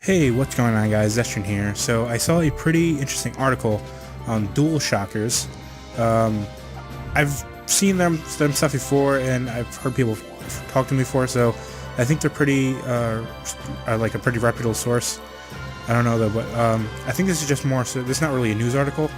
Hey, what's going on, guys? Zestran here. So I saw a pretty interesting article on Duelshockers. I've seen them stuff before, and I've heard people talk to me before. So I think they're pretty like a pretty reputable source. I don't know though, but I think this is just more so. This is not really a news article.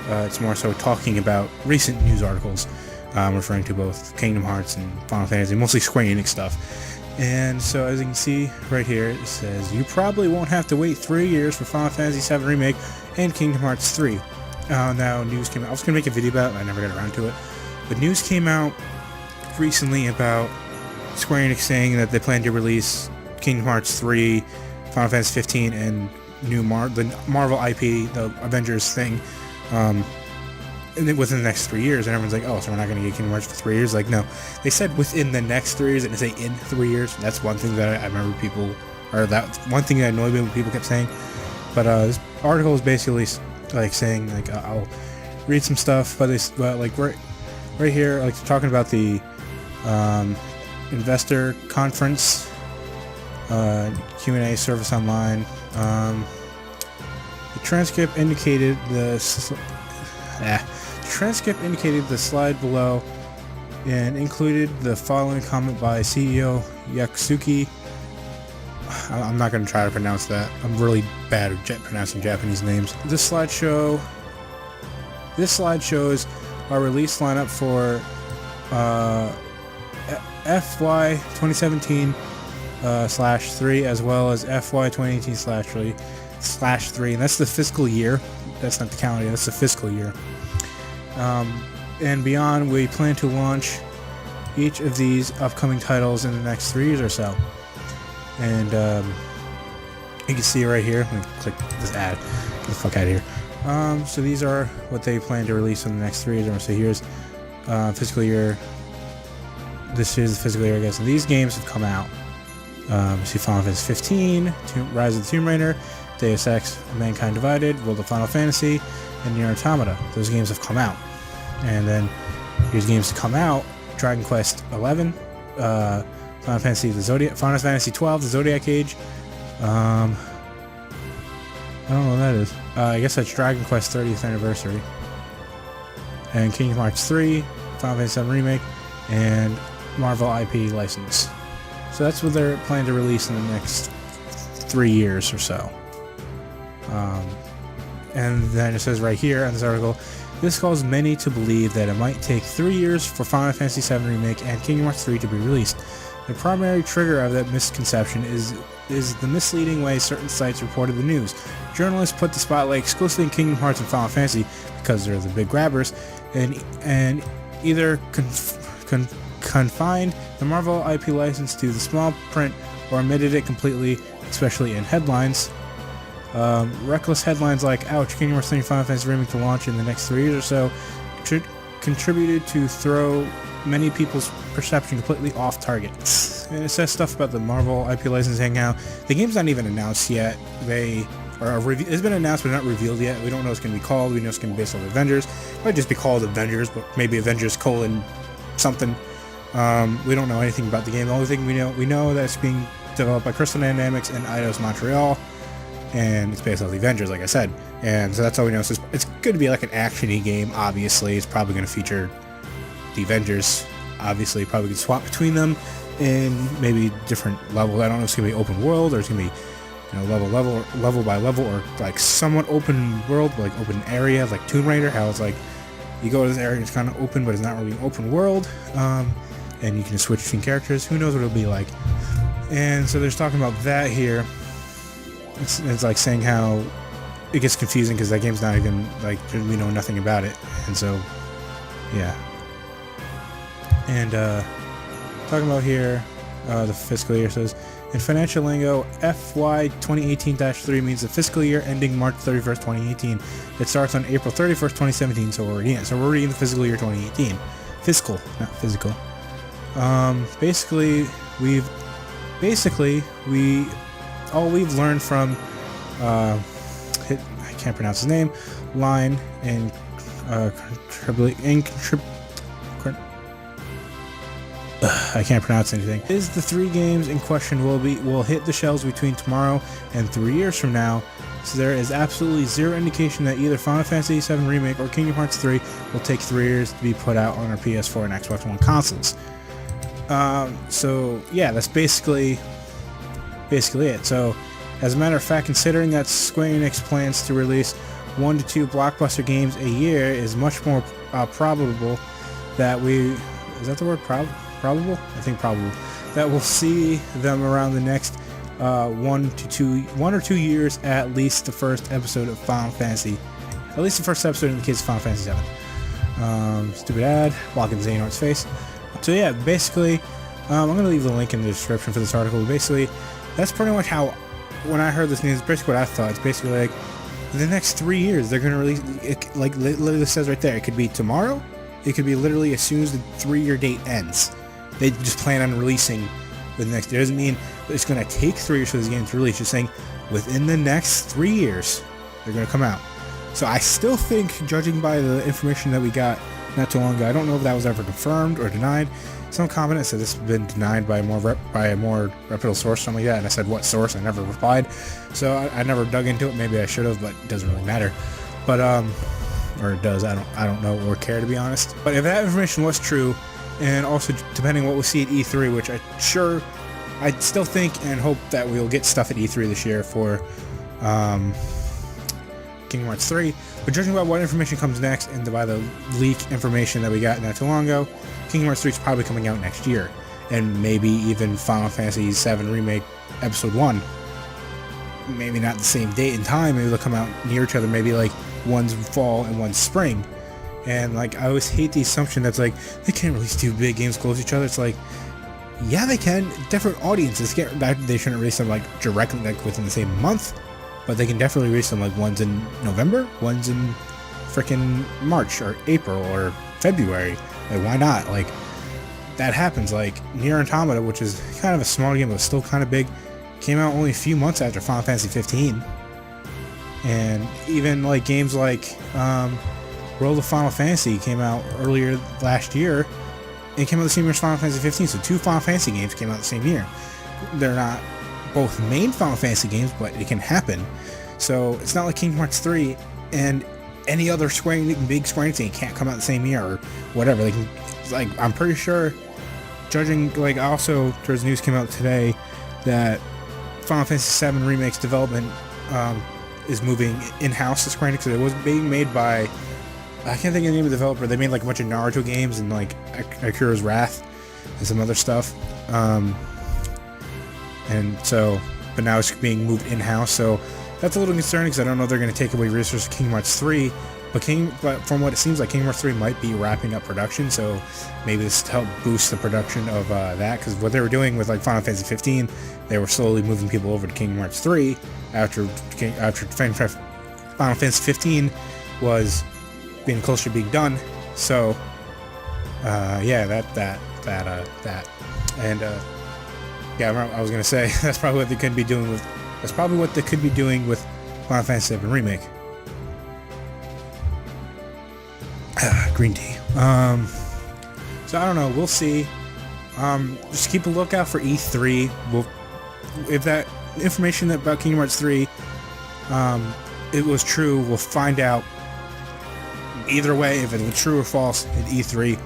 It's more so talking about recent news articles, referring to both Kingdom Hearts and Final Fantasy, mostly Square Enix stuff. And so, as you can see right here, it says, you probably won't have to wait 3 years for Final Fantasy VII Remake and Kingdom Hearts 3. Now, news came out. I was going to make a video about it, I never got around to it. But news came out recently about Square Enix saying that they plan to release Kingdom Hearts 3, Final Fantasy 15, and the Marvel IP, the Avengers thing, and then within the next 3 years. And everyone's like, oh, so we're not going to get Kingdom Hearts for 3 years? Like, no. They said within the next 3 years, and they say in 3 years. That's one thing that I remember people, or that one thing that annoyed me when people kept saying. But this article is basically like saying, like, I'll read some stuff, but like right here, like talking about the investor conference, Q&A service online. The transcript indicated the slide below and included the following comment by CEO Yaksuki. I'm not going to try to pronounce that. I'm really bad at pronouncing Japanese names. This slide shows our release lineup for FY 2017 /3 as well as FY 2018 /3, and that's the fiscal year. That's not the calendar year, that's the fiscal year. And beyond, we plan to launch each of these upcoming titles in the next 3 years or so. And you can see right here, let me click this ad, get the fuck out of here. So these are what they plan to release in the next 3 years. So here's fiscal year, this is the fiscal year, I guess, and these games have come out. See Final Fantasy 15, Rise of the Tomb Raider, Deus Ex, Mankind Divided, World of Final Fantasy, and Nier Automata. Those games have come out. And then here's games to come out: Dragon Quest 11, Final Fantasy XII, the Zodiac Age. I don't know what that is. I guess that's Dragon Quest 30th Anniversary. And Kingdom Hearts 3, Final Fantasy VII Remake, and Marvel IP license. So that's what they're planning to release in the next 3 years or so. And then it says right here in this article, this caused many to believe that it might take 3 years for Final Fantasy VII Remake and Kingdom Hearts 3 to be released. The primary trigger of that misconception is the misleading way certain sites reported the news. Journalists put the spotlight exclusively in Kingdom Hearts and Final Fantasy because they're the big grabbers, and either confined the Marvel IP license to the small print or omitted it completely, especially in headlines. Reckless headlines like, ouch, Kingdom Hearts 3 Final Fantasy Remake to launch in the next 3 years or so contributed to throw many people's perception completely off target. And it says stuff about the Marvel IP license hanging out. The game's not even announced yet. It's been announced but not revealed yet. We don't know what it's going to be called. We know it's going to be based on Avengers. It might just be called Avengers, but maybe Avengers : something. We don't know anything about the game. The only thing we know that it's being developed by Crystal Dynamics and Eidos Montreal, and it's based on the Avengers, like I said. And so that's all we know. So it's going to be like an action-y game, obviously. It's probably going to feature the Avengers. Obviously, probably could swap between them in maybe different levels. I don't know if it's going to be open world or it's going to be, level by level, or like somewhat open world, like open area, like Tomb Raider, how it's like you go to this area and it's kind of open, but it's not really an open world. And you can just switch between characters. Who knows what it'll be like? And so there's talking about that here. It's like saying how it gets confusing because that game's not even, like, we know nothing about it. And so, yeah. And talking about here, the fiscal year says, in financial lingo, FY 2018-3 means the fiscal year ending March 31st, 2018. It starts on April 31st, 2017, so we're already in. So we're already in the fiscal year 2018. Fiscal, not physical. All we've learned from I can't pronounce his name, Line and I can't pronounce anything. Is the 3 games in question will hit the shelves between tomorrow and 3 years from now. So there is absolutely zero indication that either Final Fantasy VII Remake or Kingdom Hearts 3 will take 3 years to be put out on our PS4 and Xbox One consoles. So yeah, that's basically it. So as a matter of fact, considering that Square Enix plans to release 1 to 2 blockbuster games a year, is much more probable that is that the word probable? I think probable. That we'll see them around the next 1 or 2 years, at least the first episode of Final Fantasy. At least the first episode in the case of Final Fantasy VII. Stupid ad, blocking Xehanort's face. So yeah, basically, I'm going to leave the link in the description for this article. Basically, that's pretty much how, when I heard this news, basically what I thought. It's basically like, in the next 3 years, they're going to release, it, like literally says right there, it could be tomorrow, it could be literally as soon as the 3-year date ends. They just plan on releasing the next, it doesn't mean it's going to take 3 years for this game to release, just saying within the next 3 years, they're going to come out. So I still think, judging by the information that we got not too long ago, I don't know if that was ever confirmed or denied. Some comment said this has been denied by a more reputable source, something like that, and I said, what source? I never replied, so I never dug into it. Maybe I should have, but it doesn't really matter. But or it does, I don't know or care, to be honest. But if that information was true, and also depending on what we'll see at E3, which I still think and hope that we'll get stuff at E3 this year for Kingdom Hearts 3, but judging by what information comes next and by the leak information that we got not too long ago, Kingdom Hearts 3 is probably coming out next year, and maybe even Final Fantasy VII Remake Episode 1. Maybe not the same date and time, maybe they'll come out near each other, maybe like one's fall and one's spring. And like, I always hate the assumption that's like, they can't release 2 big games close to each other. It's like, yeah they can, different audiences can't, they shouldn't release them like directly like within the same month, but they can definitely release them like one's in November, one's in freaking March or April or February. Like, why not? Like, that happens. Like, Nier Automata, which is kind of a small game but still kind of big, came out only a few months after Final Fantasy 15. And even like games like World of Final Fantasy came out earlier last year, and it came out the same year as Final Fantasy 15. So 2 Final Fantasy games came out the same year. They're not both main Final Fantasy games, but it can happen. So it's not like Kingdom Hearts 3 and any other big Square Enix game can't come out the same year or whatever. They can, like, I'm pretty sure, judging, like, also there's news came out today that Final Fantasy VII Remake's development is moving in-house to Square Enix. It was being made by, I can't think of the name of the developer. They made like a bunch of Naruto games and like Akira's Wrath and some other stuff. And so, but now it's being moved in-house, so that's a little concerning because I don't know if they're going to take away resources from Kingdom Hearts 3, but from what it seems like, Kingdom Hearts 3 might be wrapping up production, so maybe this to help boost the production of that, because what they were doing with like Final Fantasy 15, they were slowly moving people over to Kingdom Hearts 3 after Final Fantasy 15 was being closer to being done. So yeah, that and yeah, I was gonna say that's probably what they could be doing with. That's probably what they could be doing with Final Fantasy VII Remake. Green tea. So I don't know. We'll see. Just keep a lookout for E3. If that information about Kingdom Hearts 3, it was true, we'll find out. Either way, if it was true or false at E3.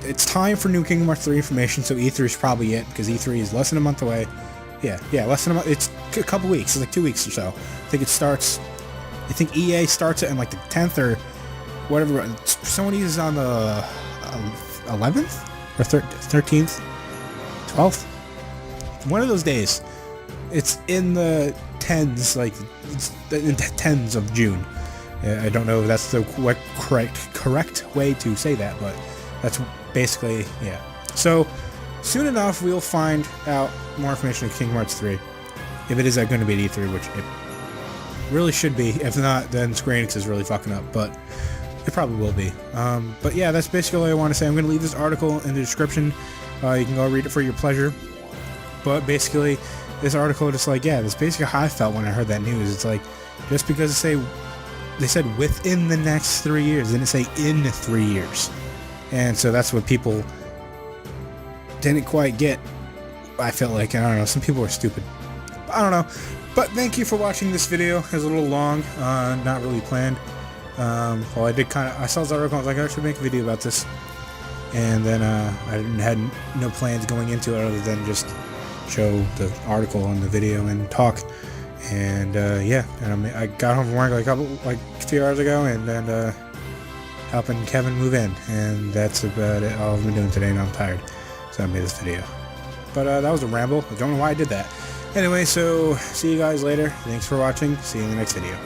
It's time for new Kingdom Hearts 3 information, so E3 is probably it, because E3 is less than a month away. Yeah, less than a month. It's a couple weeks. It's like 2 weeks or so. I think EA starts it on like the 10th or whatever. Sony is on the 11th or 13th, 12th. One of those days. It's in the 10s, like it's in the 10s of June. I don't know if that's the correct way to say that, but that's basically, yeah. So soon enough, we'll find out more information on Kingdom Hearts 3. If it is going to be at E3, which it really should be. If not, then Square Enix is really fucking up, but it probably will be. But yeah, that's basically all I want to say. I'm going to leave this article in the description. You can go read it for your pleasure. But basically, this article just like, yeah, that's basically how I felt when I heard that news. It's like, just because they said within the next 3 years, they didn't say in 3 years. And so that's what people didn't quite get. I felt like, I don't know, some people were stupid. I don't know. But thank you for watching this video. It was a little long, not really planned. Well, I saw this article, I was like, I should make a video about this. And then I had no plans going into it other than just show the article and the video and talk. And yeah, and I got home from work like a few hours ago, and then helping Kevin move in, and that's about it. All I've been doing today, and I'm tired, so I made this video. But that was a ramble. I don't know why I did that. Anyway, so see you guys later. Thanks for watching. See you in the next video.